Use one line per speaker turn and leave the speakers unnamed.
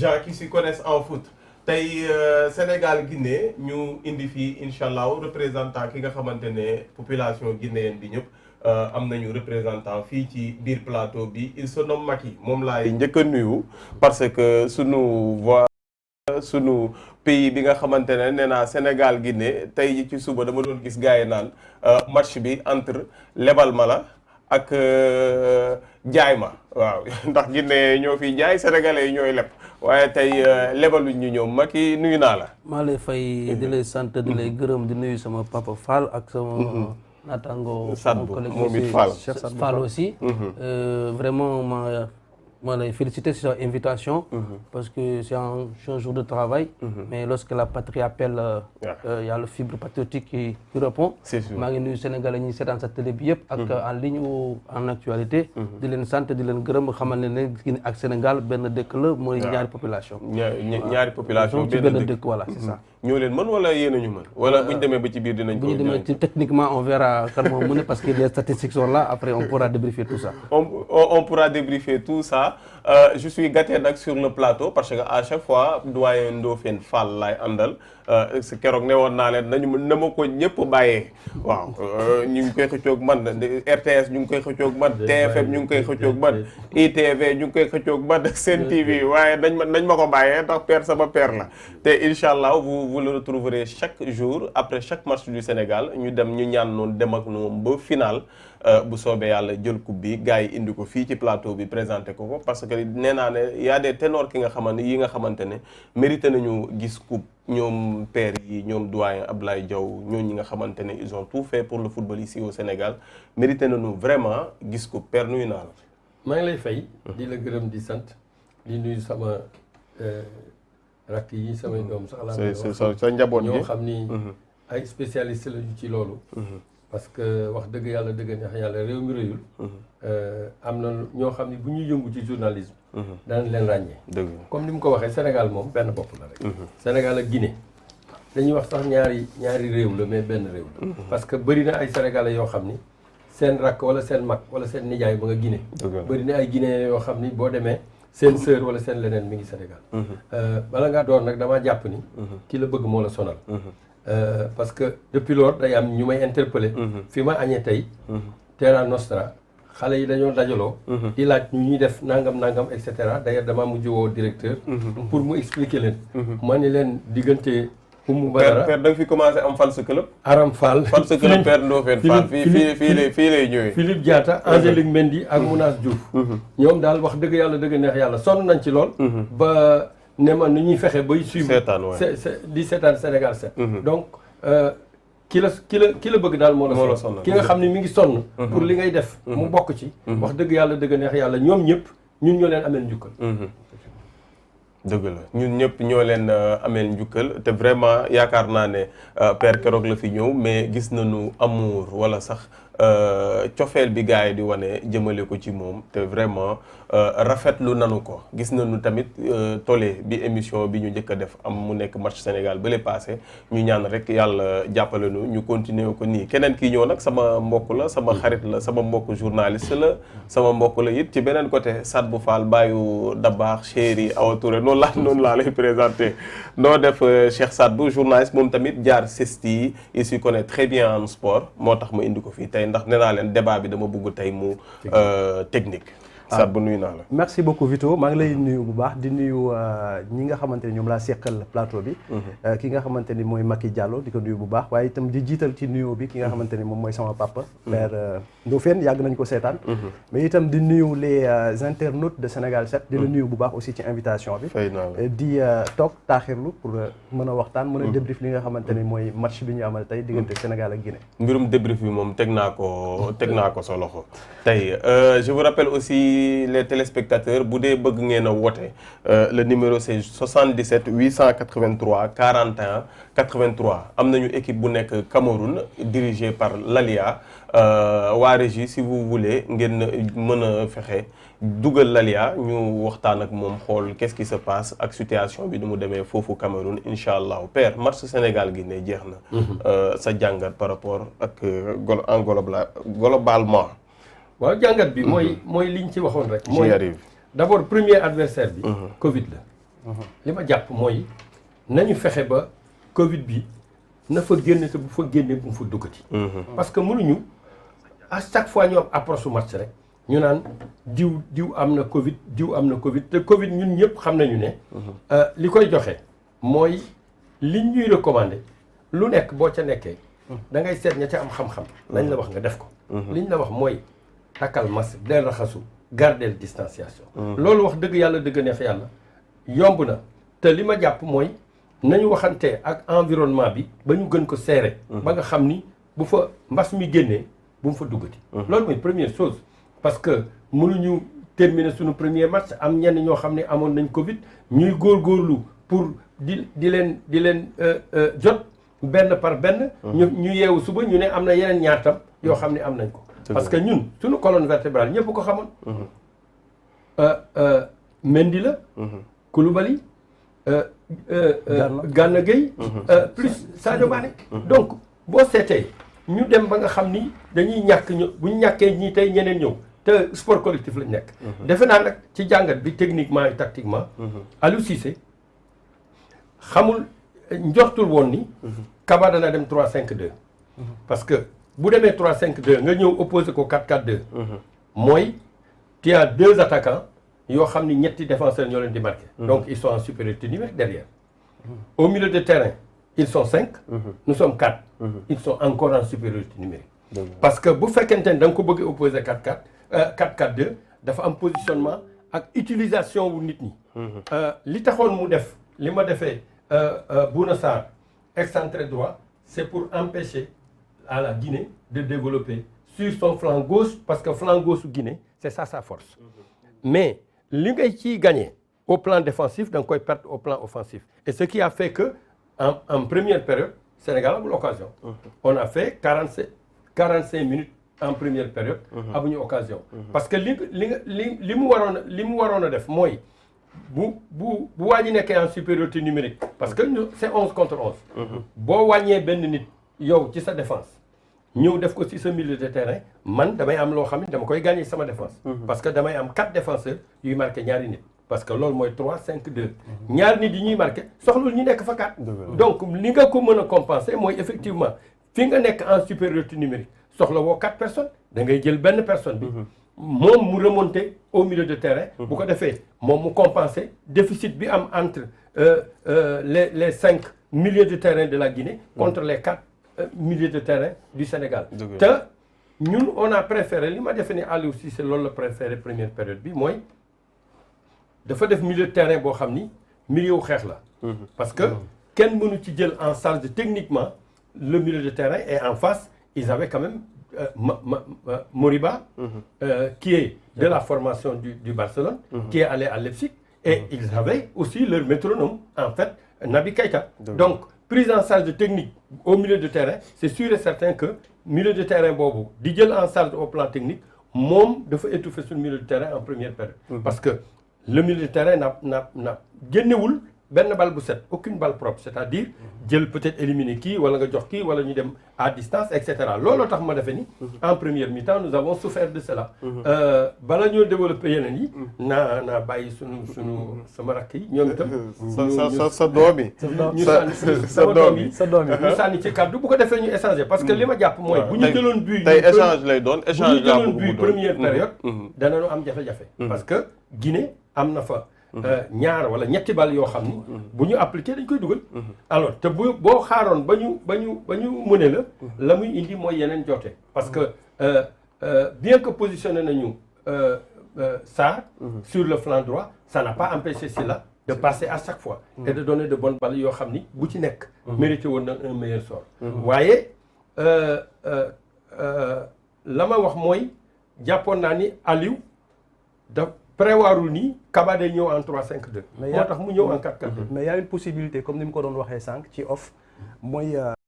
gens qui s'y connaissent en foot. tey Sénégal Guinée ñu indi fii incha allah représentant ki nga xamante ne population guinéenne bi ñëpp am nañu représentant fii ci biir plateau bi il se nomme Macky moom laay njëkk a nuyu parce que sunu pays bi nga xamante ne nee naa Sénégal Guinée tey ci suba dama doon gis gars yi naan match bi entre lebal ma la ak jaay ma waaw ndax Guinée ñoo fiy jaay sénégalais yi ñooy leb waaye tey lebaluñ ñu ñoom Macky nuyu naa la.
maa lay fay di lay sant di lay gërëm di nuyu sama papa Fall ak sama naataango.
Sadbou moom it Fall
Fall aussi. Vraiment ma lay féliciter sur sa invitation. Parce que c'est un jour de travail. Mais lorsque la patrie appelle, il y a le fibre patriotique qui répond.
C'est sûr.
maa ngi nuyu Sénégalais ñi seetaan sa télé bi yëpp. ak en ligne ou en actualité. di leen sant di leen gërëm xamal ne Guinée ak Sénégal benn dëkk la mooy ñaari population.
ñaari population
benn dëkk voilà c'est ça.
ñoo leen mën wala yéen a ñu mën wala bu ñu demee ba ci biir dinañ ko.
bu ñu demee ci techniquement on verra kan moo mën parce que les statistiques sont là après on pourra débriefer tout ça.
on pourra débriefer tout ça je suis gâté nag sur le plateau parce que à chaque fois doyen Ndofène Fall laay àndal keroog ne woon naa leen na ma ko ñëpp bàyyee waaw ñu ngi koy xëccoog man RTS ñu ngi koy xëccoog man TFM ñu ngi koy xëccoog man ITV ñu ngi koy xëccoog man Sen TV waaye nañ ma ko bàyyee ndax père sama père la te incha allah vous le retrouverez chaque jour après chaque match du Sénégal ñu dem ñu ñaan noonu dem ak noonu ba final bu soobee yàlla jël coupe bi gars yi indi ko fii ci plateau bi présenté ko parce que nee naa ne y a des ténors yi nga xamante ne mérité nañu gis coupe ñoom père yi ñoom doyen Ablaye Diaw ñooñu ñi nga xamante ne ils ont tout fait pour le football ici au Sénégal mérité nañu vraiment gis coupe père nuyu naa la.
maa ngi lay fay. di la gërëm di sant di nuyu sama rakk yi samay doom sax
sa njaboot
ñoo xam ni ay spécialiste lañu ci loolu. parce que wax dëgg yàlla dëgg neex yàlla réew mi réyul am na ñoo xam ni bu ñuy yëngu ci journalisme danañ leen ràññee comme ni mu ko waxee Sénégal moom benn bopp la rek Sénégal ak Guinée dañuy wax sax ñaari réew la mais benn réew la parce que bëri na ay Sénégalais yoo xam ni seen rakk wala seen mag wala seen nijaay ba nga Guinée bëri na ay Guinéens yoo xam ni boo demee seen sœur wala seen leneen mi ngi Sénégal bala ngaa doon nag damaa jàpp ni ki la bëgg moo la sonal parce que depuis lors day am ñu may interpellé fi ma añee tey Terra Nostra xale yi dañoo dajaloo di laaj ñu ñuy def nangam et cetera d'ailleurs dama mujj woo directeur pour mu expliquer leen ma ni leen diggante Oumou Badara
père da nga fi commencé am fan sa club
Aram Fall
fan sa club père Ndofène Fall fii lay ñëwee
Philippe Diatta Angélique Mendy ak Mounas Diouf ñoom daal wax dëgg neex yàlla sonn nañ ci lool ba ne ma nu ñuy fexe bay suivre di seetaan Sénégal 7 donc ki la bëgg daal moo la sonn ki nga xam ne mi ngi sonn pour li ngay def mu bokk ci wax dëgg neex yàlla ñoom ñëpp ñun ñoo leen ameel njukkal
dëgg la ñun ñëpp ñoo leen ameel njukkal te vraiment yaakaar naa ne père keroog la fi ñëw mais gis nañu amour wala sax cofeel bi gars yi di wane jëmale ko ci moom te vraiment rafetlu nanu ko gis nañu tamit tollé bi émission bi ñu njëkk a def am mu nekk match Sénégal ba le passé ñu ñaan rek yàlla jàppale nu ñu continuer ko nii keneen kii ñëw nag sama mbokk la sama xarit la sama mbokk journaliste la sama mbokk la it ci beneen côté Sadbou Fall bàyyu Dabaax Chéri Awa Touré noonu laa lay présenté noo def Cheikh Sadbou journaliste moom tamit jaar CESTI il se connaît très bien en sport moo tax ma indi ko fii tey ndax nee naa leen débat bi dama bëgg tey mu technique Sadbou nuyu naa la.
merci beaucoup Vito maa ngi lay nuyu bu baax di nuyu ñi nga xamante ni ñoom laa seqal plateau bi. ki nga xamante ni mooy Macky Diallo di ko nuyu bu baax waaye itam di jiital ci nuyu bi ki nga xamante ni moom mooy sama papa. père Ndofène yàgg nañ ko seetaan. mais itam di nuyu les internautes de Sénégal 7. di la nuyu bu baax aussi ci invitation bi. di toog taaxirlu pour mën a waxtaan mën a débrief li nga xamante ni mooy match bi ñu amal tey diggante Sénégal ak Guinée.
mbirum débrief bi moom teg naa ko sa loxo tey je vous rappelle aussi. les téléspectateurs bu dee bëgg ngeen a woote le numéro c'est 77 883 41 83 am nañu équipe bu nekk Cameroun dirigée par Lalia waa régie si vous voulez ngeen mën a fexe dugal Lalia ñu waxtaan ak moom xool qu'est-ce qui se passe ak situation bi nu mu demee foofu Cameroun incha allah père match Sénégal gi ne jeex na sa jàngat par rapport ak globalement.
waaw jàngat bi mooy liñ ci waxoon rek mooy d'abord premier adversaire bi Covid la li ma jàpp mooy nañu fexe ba Covid bi na fa génn te bu fa génne bu mu fa duggati. parce que mënuñu à chaque fois ñu am approche su match rek ñu naan diw am na Covid diw am na Covid te Covid ñun ñëpp xam nañu ne. li koy joxe mooy liñ ñuy recommander lu nekk boo ca nekkee. da ngay seet ña ca am xam-xam. lañ la wax nga def ko. liñ la wax mooy takkal masque del raxasu gardel distanciation. loolu wax dëgg yàlla dëgg neex yàlla yomb na te li ma jàpp mooy. nañu waxante ak environnement bi ba ñu gën ko serré. ba nga xam ni bu fa mbas mi génnee bu mu fa duggati. loolu mooy première chose parce que mënuñu terminer suñu premier match am ñenn ñoo xam ne amoon nañ Covid ñuy góorgóorlu pour di leen jot benn par benn. ñu yeewu suba ñu ne am na yeneen ñaar tam yoo xam ne am nañ ko. parce que ñun suñu colonne vertébrale ñëpp ko xamoon. Mendy la. Koulibaly. Gana Gueye plus Sadio Mané donc boo seetee ñu dem ba nga xam ni dañuy ñàkk bu ñu ñàkkee ñii tey ñeneen ñëw te sport collectif lañ nekk defe naa nag ci jàngat bi techniquement et tactiquement Aliou Cissé xamul njortul woon ni Kaba dana dem 3-5-2 parce que bu demee 3-5-2 nga ñëw opposé ko 4-4-2 mooy tu as 2 attaquants yoo xam ni ñetti défenseurs ñoo leen di marqué. donc ils sont en supériorité numérique derrière. au milieu de terrain ils sont 5. nous sommes 4. ils sont encore en supériorité numérique. parce que bu fekkente ne da nga ko bëgg opposer 4-4-2 dafa am positionnement ak utilisation wu nit ñi. li taxoon mu def li ma defee Bouna Sarr excentré droit c'est pour empêcher à la Guinée de développer sur son flanc gauche parce que flanc gauche su Guinée c'est ça sa force. mais li ngay ciy gagné au plan défensif da nga koy perdre au plan offensif et ce qui a fait que en première période Sénégal amul occasion. on a fait 45 minutes en première période. amuñu occasion. parce que li mu waroon a def mooy bu waa ji nekkee en supériorité numérique parce que c'est 11 contre 11. boo wàññee benn nit yow ci sa défense. ñëw def ko ci sa milieu de terrain man damay am loo xam ne dama koy gagner sama défense. parce que damay am 4 défenseurs yuy marqué ñaari nit. parce que loolu mooy 3-5-2. ñaari nit yi ñuy marqué soxlul ñu nekk fa 4. donc li nga ko mën a compenser mooy effectivement fi nga nekk en supériorité numérique soxla woo 4 personnes da ngay jël benn personne bi. moom mu remonter au milieu de terrain. bu ko defee moom mu compenser déficit bi am entre les 5 milieux de terrain de la Guinée. contre les 4. milieu de terrain du Sénégal te ñun on a préféré li ma defe ne Aliou Cissé loolu la préféré première période bi mooy dafa def milieu de terrain boo xam ni milieu wu xeex la parce que kenn mënu ci jël en charge techniquement le milieu de terrain et en face ils avaient quand même Moriba qui est de la formation du Barcelone qui est allé à Leipzig et ils avaient aussi leur métronome en fait Naby Keïta donc prise en charge de technique au milieu de terrain c'est sûr et certain que milieu de terrain boobu di jël en charge au plan technique moom dafa étouffer sur milieu de terrain en première période. parce que le milieu de terrain n'a génnewul benn balle bu set aucune balle propre c'est-à-dire jël peut-être éliminer kii wala nga jox kii wala ñu dem à distance et cetera looloo tax ma defe ni en première mi-temps nous avons souffert de cela bala ñoo développer yeneen yi naa bàyyi sama rakk yi ñoom itam
sa doom yi
sa doom yi ñu sànni ci kàddu bu ko defee ñu échanger parce que li ma jàpp mooy bu ñu jëloon but
tey échange lay doon échange
bu ñu jëloon but première période danañu am jafe-jafe parce que Guinée am na fa ñaar wala ñetti bal yoo xam ni bu ñu appliqué dañ koy dugal alors te boo xaaroon ba ñu mëne la muy indi mooy yeneen joote parce que bien que positionné nañu Sarr sur le flanc droit ça n'a pas empêché Sylla de passer à chaque fois et de donner de bonnes balles yoo xam ni bu ci nekk mérité woon na un meilleur sort waaye la ma wax mooy jàppoon naa ni Aliou da prévoirul nii Kaba day ñëw en 3-5-2 moo tax mu ñëw en 4-4-2
mais y a une possibilité comme ni mu ko doon waxee sànq ci off mooy